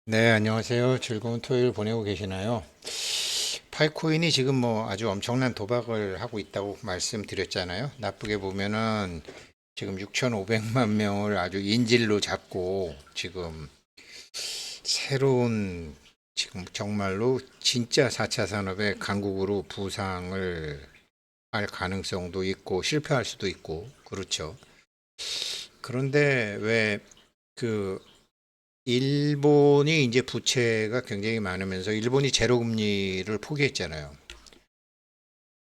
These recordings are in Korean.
네, 안녕하세요. 즐거운 토요일 보내고 계시나요? 파이코인이 지금 뭐 아주 엄청난 도박을 하고 있다고 말씀드렸잖아요. 나쁘게 보면은 지금 6,500만 명을 아주 인질로 잡고 지금 새로운 지금 정말로 진짜 4차 산업의 강국으로 부상을 할 가능성도 있고 실패할 수도 있고 그렇죠. 그런데 왜그 일본이 이제 부채가 굉장히 많으면서 일본이 제로 금리를 포기했잖아요.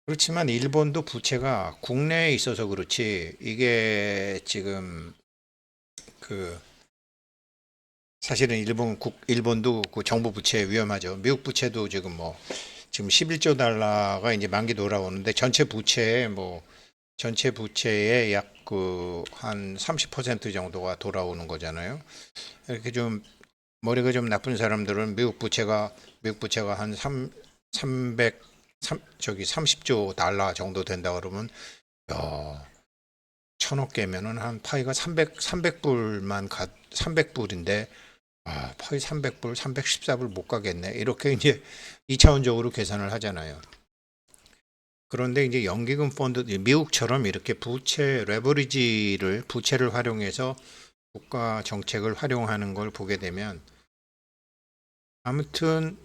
그렇지만 일본도 부채가 국내에 있어서 그렇지 이게 지금 그 사실은 일본도 그 정부 부채 위험하죠. 미국 부채도 지금 뭐 지금 11조 달러가 이제 만기 돌아오는데 전체 부채의 약 그 한 30% 정도가 돌아오는 거잖아요. 이렇게 좀 머리가 좀 나쁜 사람들은 미국 부채가 한 300 저기 30조 달러 정도 된다 그러면 야, 천억 개면은 한 파이가 300불만 300불인데 파이 300불, 314불 못 가겠네. 이렇게 이제 2차원적으로 계산을 하잖아요. 그런데 이제 연기금 펀드 미국처럼 이렇게 부채를 활용해서 국가 정책을 활용하는 걸 보게 되면 아무튼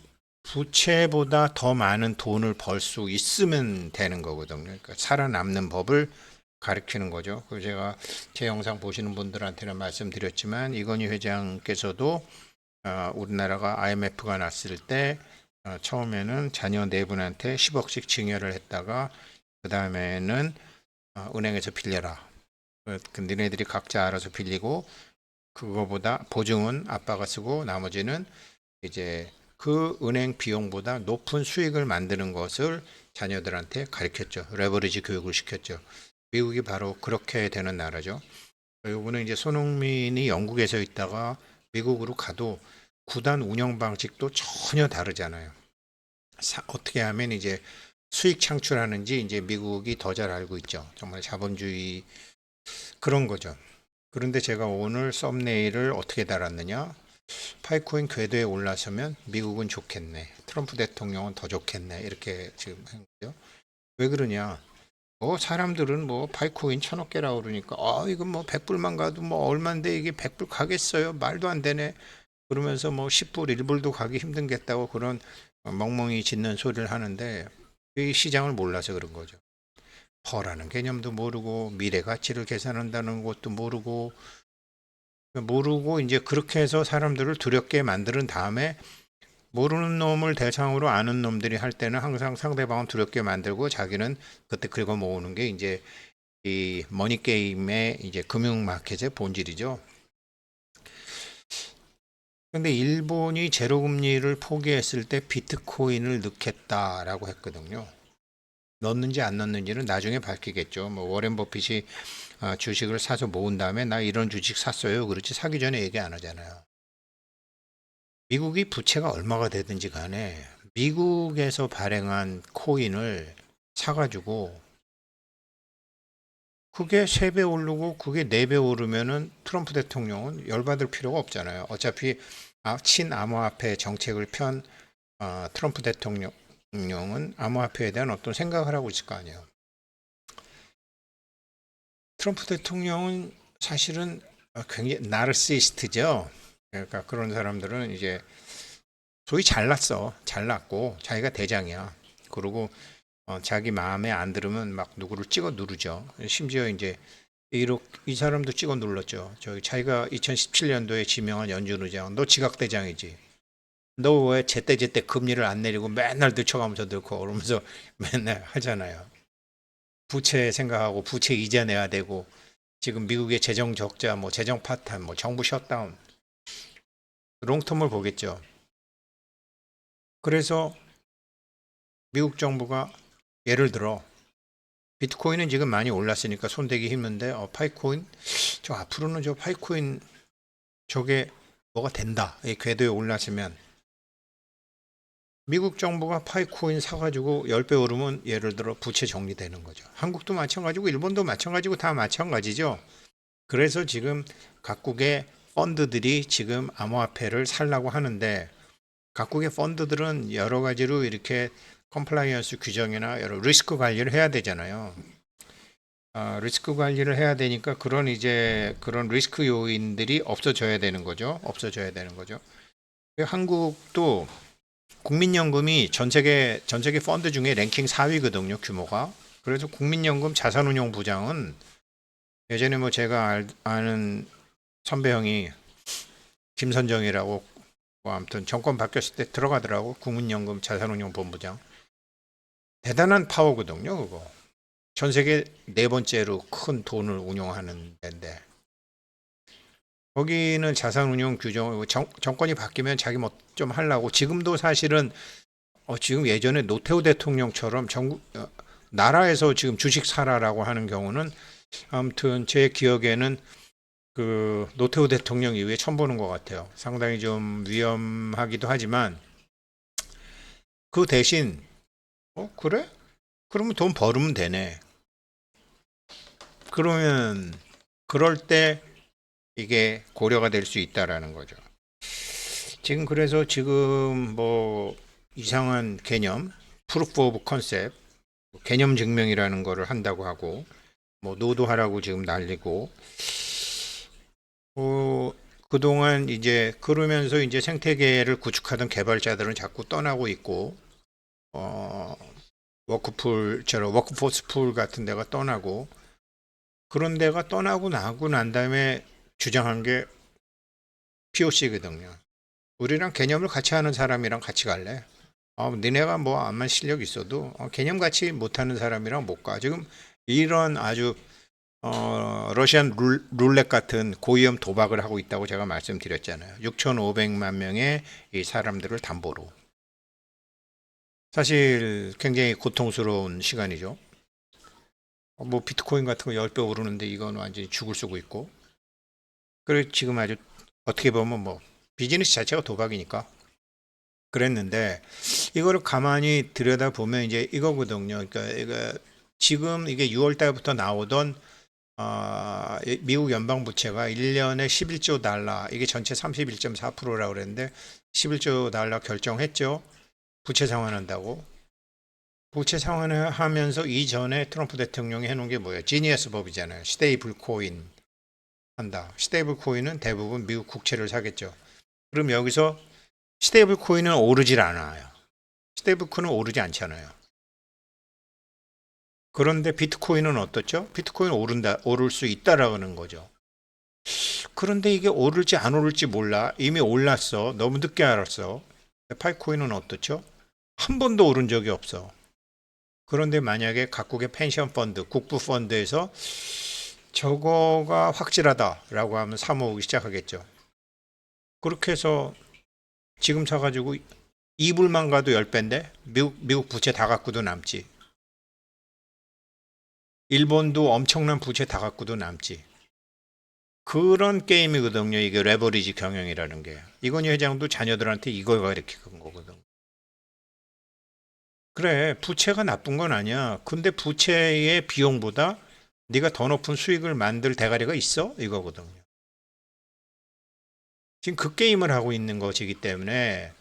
부채보다 더 많은 돈을 벌 수 있으면 되는 거거든요. 그러니까 살아남는 법을 가르치는 거죠. 그 제가 제 영상 보시는 분들한테는 말씀드렸지만 이건희 회장께서도 우리나라가 IMF가 났을 때 처음에는 자녀 네 분한테 10억씩 증여를 했다가 그 다음에는 은행에서 빌려라. 니네들이 각자 알아서 빌리고 그거보다 보증은 아빠가 쓰고 나머지는 이제 그 은행 비용보다 높은 수익을 만드는 것을 자녀들한테 가르쳤죠. 레버리지 교육을 시켰죠. 미국이 바로 그렇게 되는 나라죠. 요거는 이제 손흥민이 영국에서 있다가 미국으로 가도 구단 운영 방식도 전혀 다르잖아요. 어떻게 하면 이제 수익 창출하는지 이제 미국이 더 잘 알고 있죠. 정말 자본주의 그런 거죠. 그런데 제가 오늘 썸네일을 어떻게 달았느냐? 파이코인 궤도에 올라서면 미국은 좋겠네. 트럼프 대통령은 더 좋겠네. 이렇게 지금 한 거죠. 왜 그러냐? 사람들은 뭐 파이코인 천억 개라고 그러니까 이건 뭐 100불만 가도 뭐 얼만데 이게 100불 가겠어요? 말도 안 되네. 그러면서 뭐 10불, 1불도 가기 힘든겠다고 그런 멍멍이 짖는 소리를 하는데 이 시장을 몰라서 그런 거죠. 퍼라는 개념도 모르고 미래 가치를 계산한다는 것도 모르고 이제 그렇게 해서 사람들을 두렵게 만드는 다음에 모르는 놈을 대상으로 아는 놈들이 할 때는 항상 상대방을 두렵게 만들고 자기는 그때 긁어 모으는 게 이제 이 머니 게임의 이제 금융 마켓의 본질이죠. 근데 일본이 제로 금리를 포기했을 때 비트코인을 넣겠다라고 했거든요. 넣는지 안 넣는지는 나중에 밝히겠죠. 뭐 워렌 버핏이 주식을 사서 모은 다음에 나 이런 주식 샀어요. 그렇지 사기 전에 얘기 안 하잖아요. 미국이 부채가 얼마가 되든지 간에 미국에서 발행한 코인을 사가지고 그게 3배 오르고 그게 4배 오르면은 트럼프 대통령은 열받을 필요가 없잖아요. 어차피 친암호화폐 정책을 편 트럼프 대통령은 암호화폐에 대한 어떤 생각을 하고 있을 거 아니에요. 트럼프 대통령은 사실은 굉장히 나르시스트죠. 그러니까 그런 사람들은 이제 소위 잘났고 자기가 대장이야. 그리고 자기 마음에 안 들으면 막 누구를 찍어 누르죠. 심지어 이제 이 사람도 찍어 눌렀죠. 저기 자기가 2017년도에 지명한 연준 의장, 너 지각대장이지. 너 왜 제때제때 금리를 안 내리고 맨날 늦춰가면서 넣고 그러면서 맨날 하잖아요. 부채 생각하고 부채 이자 내야 되고 지금 미국의 재정 적자, 뭐 재정 파탄, 뭐 정부 셧다운, 롱텀을 보겠죠. 그래서 미국 정부가 예를 들어 비트코인은 지금 많이 올랐으니까 손대기 힘든데 파이코인 저 앞으로는 저 파이코인 저게 뭐가 된다. 이 궤도에 올랐으면 미국 정부가 파이코인 사가지고 10배 오르면 예를 들어 부채 정리되는 거죠. 한국도 마찬가지고 일본도 마찬가지고 다 마찬가지죠. 그래서 지금 각국의 펀드들이 지금 암호화폐를 살라고 하는데 각국의 펀드들은 여러 가지로 이렇게 컴플라이언스 규정이나 여러 리스크 관리를 해야 되잖아요. 리스크 관리를 해야 되니까 그런 리스크 요인들이 없어져야 되는 거죠. 없어져야 되는 거죠. 한국도 국민연금이 전 세계 펀드 중에 랭킹 4위거든요, 규모가. 그래서 국민연금 자산운용부장은 예전에 뭐 제가 아는 선배 형이 김선정이라고 뭐 아무튼 정권 바뀌었을 때 들어가더라고. 국민연금 자산운용본부장. 대단한 파워거든요, 그거. 전 세계 네 번째로 큰 돈을 운용하는 데인데 거기는 자산운용 규정 정권이 바뀌면 자기 뭐 좀 하려고 지금도 사실은 지금 예전에 노태우 대통령처럼 나라에서 지금 주식 사라라고 하는 경우는 아무튼 제 기억에는 그 노태우 대통령 이후에 처음 보는 것 같아요. 상당히 좀 위험하기도 하지만 그 대신 그래? 그러면 돈 벌으면 되네. 그러면 그럴 때 이게 고려가 될 수 있다라는 거죠. 그래서 지금 뭐 이상한 개념, 프루프 오브 컨셉, 개념 증명이라는 거를 한다고 하고 뭐 노도하라고 지금 난리고 그동안 이제 그러면서 이제 생태계를 구축하던 개발자들은 자꾸 떠나고 있고 워크포스 풀 같은 데가 떠나고 그런 데가 떠나고 나고 난 다음에 주장한 게 POC거든요. 우리랑 개념을 같이 하는 사람이랑 같이 갈래? 니네가 뭐 암만 실력 있어도 개념 같이 못하는 사람이랑 못 가. 지금 이런 아주 러시안 룰렛 같은 고위험 도박을 하고 있다고 제가 말씀드렸잖아요. 6,500만 명의 이 사람들을 담보로. 사실 굉장히 고통스러운 시간이죠. 뭐 비트코인 같은 거 10배 오르는데 이건 완전히 죽을 쓰고 있고. 그래 지금 아주 어떻게 보면 뭐 비즈니스 자체가 도박이니까 그랬는데 이거를 가만히 들여다보면 이제 이거거든요. 그러니까 지금 이게 6월 달부터 나오던 미국 연방 부채가 1년에 11조 달러, 이게 전체 31.4%라고 그랬는데 11조 달러 결정했죠. 부채 상환한다고. 부채 상환을 하면서 이전에 트럼프 대통령이 해놓은 게 뭐예요? 지니어스 법이잖아요. 스테이블 코인 한다. 스테이블 코인은 대부분 미국 국채를 사겠죠. 그럼 여기서 스테이블 코인은 오르질 않아요. 스테이블 코인은 오르지 않잖아요. 그런데 비트코인은 어떻죠? 비트코인 오를 수 있다라는 거죠. 그런데 이게 오를지 안 오를지 몰라. 이미 올랐어. 너무 늦게 알았어. 파이코인은 어떻죠? 한 번도 오른 적이 없어. 그런데 만약에 각국의 펜션 펀드, 국부 펀드에서 저거가 확실하다라고 하면 사모으기 시작하겠죠. 그렇게 해서 지금 사가지고 이불만 가도 10배인데 미국 부채 다 갖고도 남지. 일본도 엄청난 부채 다 갖고도 남지. 그런 게임이거든요. 이게 레버리지 경영이라는 게. 이건희 회장도 자녀들한테 이걸 가르치는 거거든. 그래, 부채가 나쁜 건 아니야. 근데 부채의 비용보다 네가 더 높은 수익을 만들 대가리가 있어? 이거거든요. 지금 그 게임을 하고 있는 것이기 때문에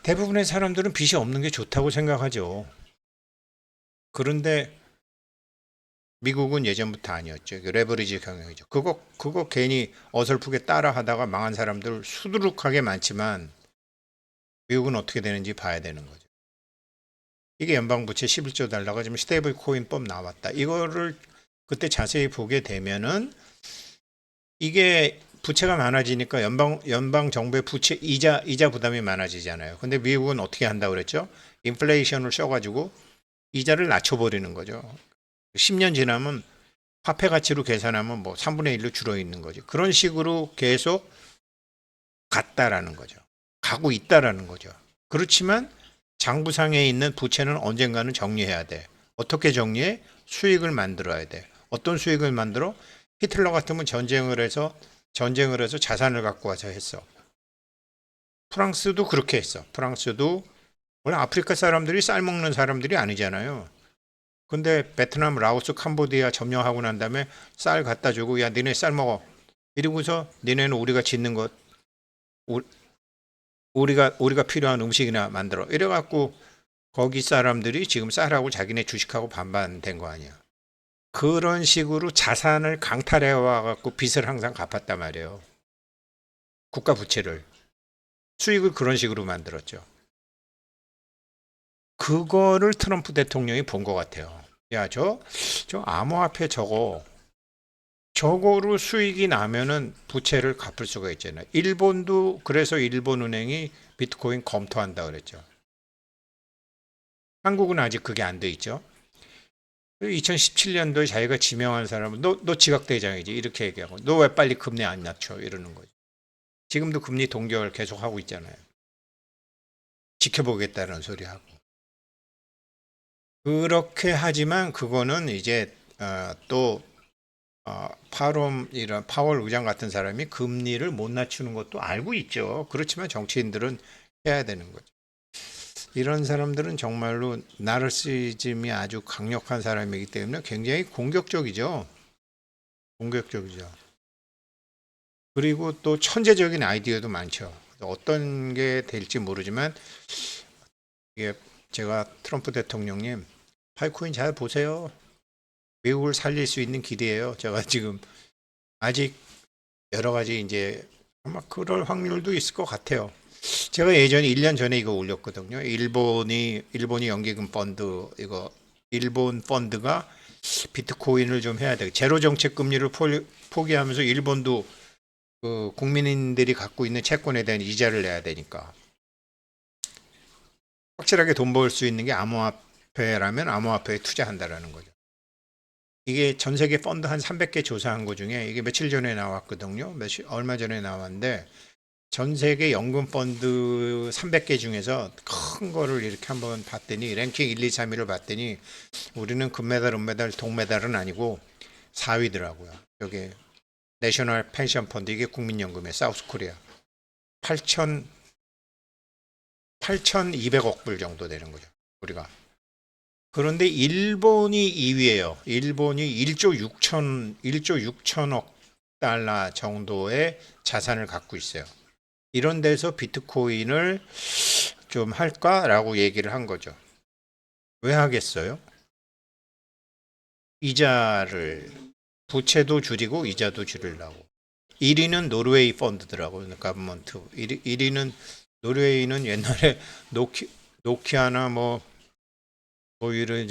대부분의 사람들은 빚이 없는 게 좋다고 생각하죠. 그런데 미국은 예전부터 아니었죠. 레버리지 경영이죠. 그거 괜히 어설프게 따라 하다가 망한 사람들 수두룩하게 많지만 미국은 어떻게 되는지 봐야 되는 거죠. 이게 연방부채 11조 달러가 지금 스테이블 코인법 나왔다. 이거를 그때 자세히 보게 되면은 이게 부채가 많아지니까 연방 정부의 부채 이자 부담이 많아지잖아요. 근데 미국은 어떻게 한다고 그랬죠? 인플레이션을 써가지고 이자를 낮춰버리는 거죠. 10년 지나면 화폐 가치로 계산하면 뭐 3분의 1로 줄어 있는 거죠. 그런 식으로 계속 갔다라는 거죠. 가고 있다라는 거죠. 그렇지만 장부상에 있는 부채는 언젠가는 정리해야 돼. 어떻게 정리해? 수익을 만들어야 돼. 어떤 수익을 만들어? 히틀러 같으면 전쟁을 해서 자산을 갖고 와서 했어. 프랑스도 그렇게 했어. 프랑스도 원래 아프리카 사람들이 쌀 먹는 사람들이 아니잖아요. 근데 베트남, 라오스, 캄보디아 점령하고 난 다음에 쌀 갖다 주고 야 니네 쌀 먹어. 이러고서 니네는 우리가 짓는 것, 우- 우리가 필요한 음식이나 만들어. 이래갖고 거기 사람들이 지금 쌀하고 자기네 주식하고 반반 된 거 아니야. 그런 식으로 자산을 강탈해 와갖고 빚을 항상 갚았단 말이에요. 국가 부채를. 수익을 그런 식으로 만들었죠. 그거를 트럼프 대통령이 본 것 같아요. 야, 저 암호화폐 저거로 수익이 나면은 부채를 갚을 수가 있잖아요. 일본도 그래서 일본 은행이 비트코인 검토한다 그랬죠. 한국은 아직 그게 안 돼 있죠. 2017년도에 자기가 지명한 사람은 너 지각대장이지 이렇게 얘기하고 너 왜 빨리 금리 안 낮춰 이러는 거죠. 지금도 금리 동결 계속 하고 있잖아요. 지켜보겠다는 소리 하고. 그렇게 하지만 그거는 이제 또 이런 파월 의장 같은 사람이 금리를 못 낮추는 것도 알고 있죠. 그렇지만 정치인들은 해야 되는 거죠. 이런 사람들은 정말로 나르시즘이 아주 강력한 사람이기 때문에 굉장히 공격적이죠. 공격적이죠. 그리고 또 천재적인 아이디어도 많죠. 어떤 게 될지 모르지만 이게 제가 트럼프 대통령님 파이코인 잘 보세요. 미국을 살릴 수 있는 길이에요. 제가 지금 아직 여러 가지 이제 아마 그럴 확률도 있을 것 같아요. 제가 예전에 1년 전에 이거 올렸거든요. 일본이 연기금 펀드 이거 일본 펀드가 비트코인을 좀 해야 돼. 제로 정책 금리를 포기하면서 일본도 그 국민들이 갖고 있는 채권에 대한 이자를 내야 되니까 확실하게 돈 벌 수 있는 게 암호화폐라면 암호화폐에 투자한다라는 거죠. 이게 전 세계 펀드 한 300개 조사한 거 중에 이게 며칠 전에 나왔거든요. 얼마 전에 나왔는데 전 세계 연금 펀드 300개 중에서 큰 거를 이렇게 한번 봤더니 랭킹 1, 2, 3위를 봤더니 우리는 금메달, 은메달, 동메달은 아니고 4위더라고요. 여기 내셔널 펜션 펀드 이게 국민연금의 사우스코리아 8,200억 불 정도 되는 거죠. 우리가. 그런데 일본이 2위예요. 일본이 1조 6천억 달러 정도의 자산을 갖고 있어요. 이런 데서 비트코인을 좀 할까라고 얘기를 한 거죠. 왜 하겠어요? 이자를 부채도 줄이고 이자도 줄이려고. 1위는 노르웨이 펀드더라고요. 가버먼트. 1위는 노르웨이는 옛날에 노키아나 뭐 이런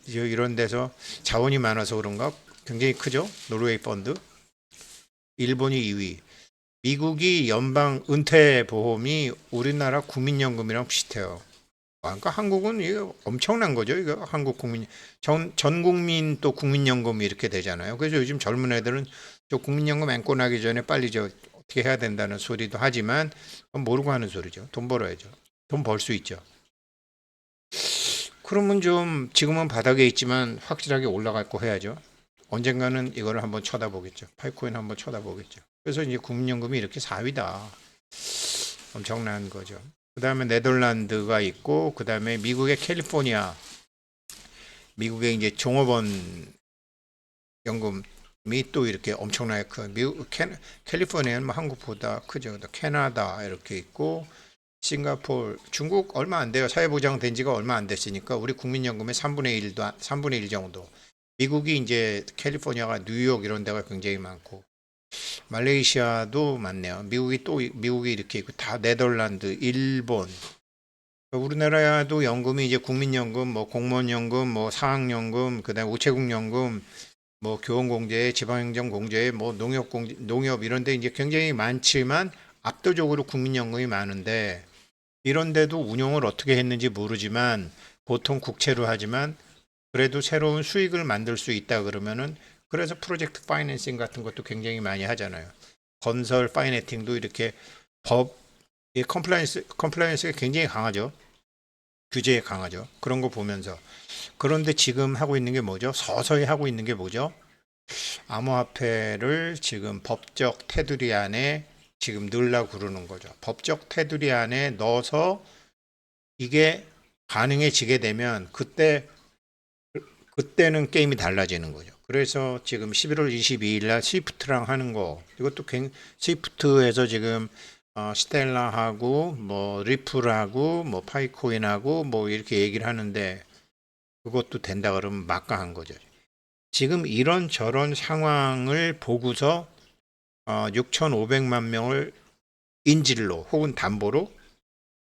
이런 데서 자원이 많아서 그런가 굉장히 크죠. 노르웨이 펀드. 일본이 2위. 미국이 연방 은퇴 보험이 우리나라 국민연금이랑 비슷해요. 그러니까 한국은 이거 엄청난 거죠. 이거 한국 국민 전 국민 또 국민연금이 이렇게 되잖아요. 그래서 요즘 젊은 애들은 저 국민연금 앵꼬 나기 전에 빨리 저 어떻게 해야 된다는 소리도 하지만 그건 모르고 하는 소리죠. 돈 벌어야죠. 돈 벌 수 있죠. 그러면 좀 지금은 바닥에 있지만 확실하게 올라갈 거 해야죠. 언젠가는 이거를 한번 쳐다보겠죠. 파이코인 한번 쳐다보겠죠. 그래서 이제 국민연금이 이렇게 4위다. 엄청난 거죠. 그 다음에 네덜란드가 있고, 그 다음에 미국의 캘리포니아, 미국의 이제 종업원 연금이 또 이렇게 엄청나게 큰, 캘리포니아는 뭐 한국보다 크죠. 캐나다 이렇게 있고, 싱가포르, 중국 얼마 안 돼요. 사회보장 된 지가 얼마 안 됐으니까 우리 국민연금의 3분의 1 정도. 미국이 이제 캘리포니아가 뉴욕 이런 데가 굉장히 많고 말레이시아도 많네요. 미국이 이렇게 있고 다 네덜란드, 일본. 우리나라도 연금이 이제 국민연금, 뭐 공무원연금, 뭐 사학연금, 그다음에 우체국연금, 뭐 교원공제, 지방행정공제, 뭐 농협공제, 농협 이런 데 이제 굉장히 많지만 압도적으로 국민연금이 많은데 이런 데도 운용을 어떻게 했는지 모르지만 보통 국채로 하지만 그래도 새로운 수익을 만들 수 있다 그러면은 그래서 프로젝트 파이낸싱 같은 것도 굉장히 많이 하잖아요. 건설 파이낸팅도 이렇게 법 컴플라이언스가 굉장히 강하죠. 규제에 강하죠. 그런 거 보면서 그런데 지금 하고 있는 게 뭐죠? 서서히 하고 있는 게 뭐죠? 암호화폐를 지금 법적 테두리 안에 지금 넣으려고 그러는 거죠. 법적 테두리 안에 넣어서 이게 가능해지게 되면 그때 그때는 게임이 달라지는 거죠. 그래서 지금 11월 22일 날 스위프트랑 하는 거, 이것도 스위프트에서 지금 스텔라하고 뭐 리플하고 뭐 파이코인하고 뭐 이렇게 얘기를 하는데, 그것도 된다 그러면 막강한 거죠. 지금 이런 저런 상황을 보고서 6,500만 명을 인질로 혹은 담보로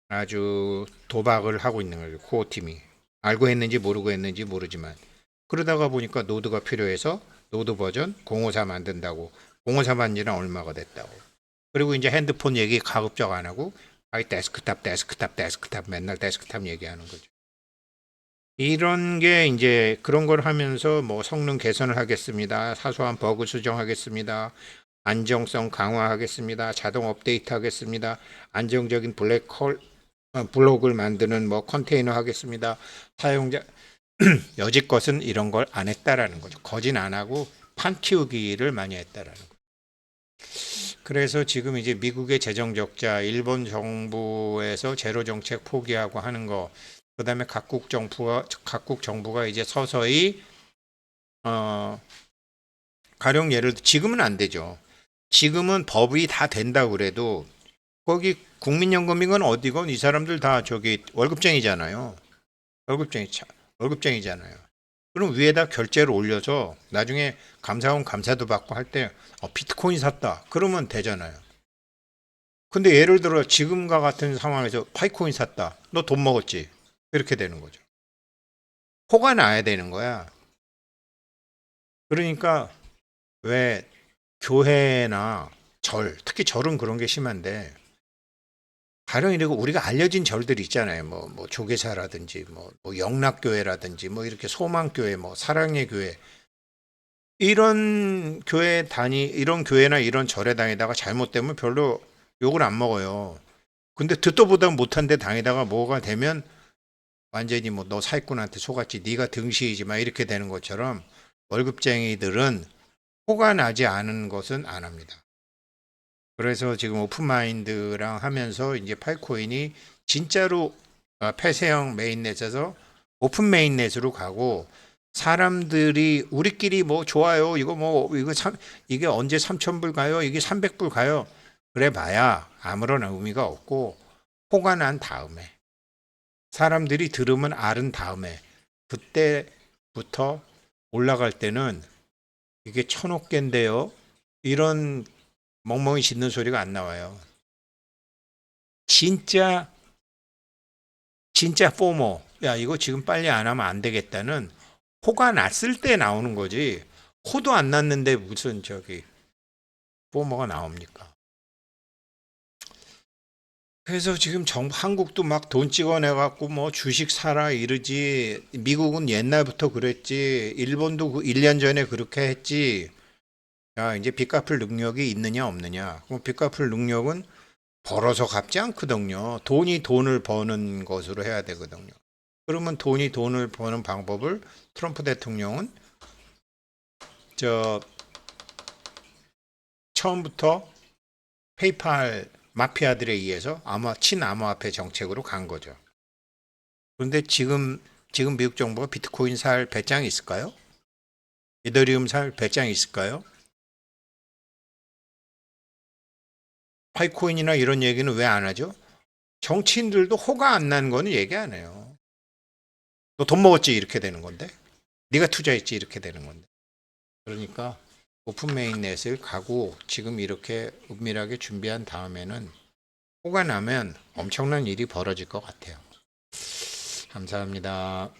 아주 도박을 하고 있는 거죠. 코어 팀이. 알고 했는지 모르고 했는지 모르지만. 그러다가 보니까 노드가 필요해서 노드 버전 054 만든다고. 054 만든 지는 얼마가 됐다고. 그리고 이제 핸드폰 얘기 가급적 안 하고 아이 데스크탑 맨날 데스크탑 얘기하는 거죠. 이런 게 이제 그런 걸 하면서 뭐 성능 개선을 하겠습니다. 사소한 버그 수정하겠습니다. 안정성 강화하겠습니다. 자동 업데이트 하겠습니다. 안정적인 블록을 만드는 뭐 컨테이너 하겠습니다. 사용자 여지껏은 이런 걸 안 했다라는 거죠. 거진 안 하고 판 키우기를 많이 했다라는 거죠. 그래서 지금 이제 미국의 재정 적자, 일본 정부에서 제로 정책 포기하고 하는 거, 그다음에 각국 정부가 이제 서서히 가령 예를 들어 지금은 안 되죠. 지금은 법이 다 된다 그래도 거기 국민연금이건 어디건 이 사람들 다 저기 월급쟁이잖아요. 월급쟁이잖아요. 그럼 위에다 결제를 올려서 나중에 감사원 감사도 받고 할 때 비트코인 샀다. 그러면 되잖아요. 근데 예를 들어 지금과 같은 상황에서 파이코인 샀다. 너 돈 먹었지. 이렇게 되는 거죠. 호가 나야 되는 거야. 그러니까 왜 교회나 특히 절은 그런 게 심한데, 가령 이러고 우리가 알려진 절들 있잖아요. 뭐 조계사라든지 뭐 영락교회라든지 뭐 이렇게 소망교회, 뭐 사랑의 교회, 이런 교회나 이런 절에 다니다가 잘못되면 별로 욕을 안 먹어요. 근데 듣도 보다 못한 데 다니다가 뭐가 되면 완전히 뭐 너 사기꾼한테 속았지, 네가 등시이지 마, 이렇게 되는 것처럼 월급쟁이들은 호가 나지 않은 것은 안 합니다. 그래서 지금 오픈마인드랑 하면서 이제 파이코인이 진짜로 폐쇄형 메인넷에서 오픈 메인넷으로 가고, 사람들이 우리끼리 뭐 좋아요, 이게 언제 3,000불 가요, 이게 300불 가요, 그래 봐야 아무런 의미가 없고, 호가 난 다음에 사람들이 들으면 알은 다음에 그때부터 올라갈 때는 이게 1,000억 개인데요, 이런 멍멍이 짖는 소리가 안 나와요. 진짜 포모, 야 이거 지금 빨리 안 하면 안 되겠다는 호가 났을 때 나오는 거지, 호도 안 났는데 무슨 저기 포모가 나옵니까? 그래서 지금 한국도 막 돈 찍어내 갖고 뭐 주식 사라 이러지. 미국은 옛날부터 그랬지. 일본도 1년 전에 그렇게 했지. 야, 이제 빚 갚을 능력이 있느냐 없느냐. 그럼 빚 갚을 능력은 벌어서 갚지 않거든요. 돈이 돈을 버는 것으로 해야 되거든요. 그러면 돈이 돈을 버는 방법을 트럼프 대통령은 저 처음부터 페이팔 마피아들에 의해서 친암호화폐 정책으로 간 거죠. 그런데 지금 미국 정부가 비트코인 살 배짱이 있을까요? 이더리움 살 배짱이 있을까요? 파이코인이나 이런 얘기는 왜 안 하죠? 정치인들도 호가 안 나는 거는 얘기 안 해요. 너 돈 먹었지, 이렇게 되는 건데. 네가 투자했지, 이렇게 되는 건데. 그러니까 오픈 메인넷을 가고 지금 이렇게 은밀하게 준비한 다음에는 호가 나면 엄청난 일이 벌어질 것 같아요. 감사합니다.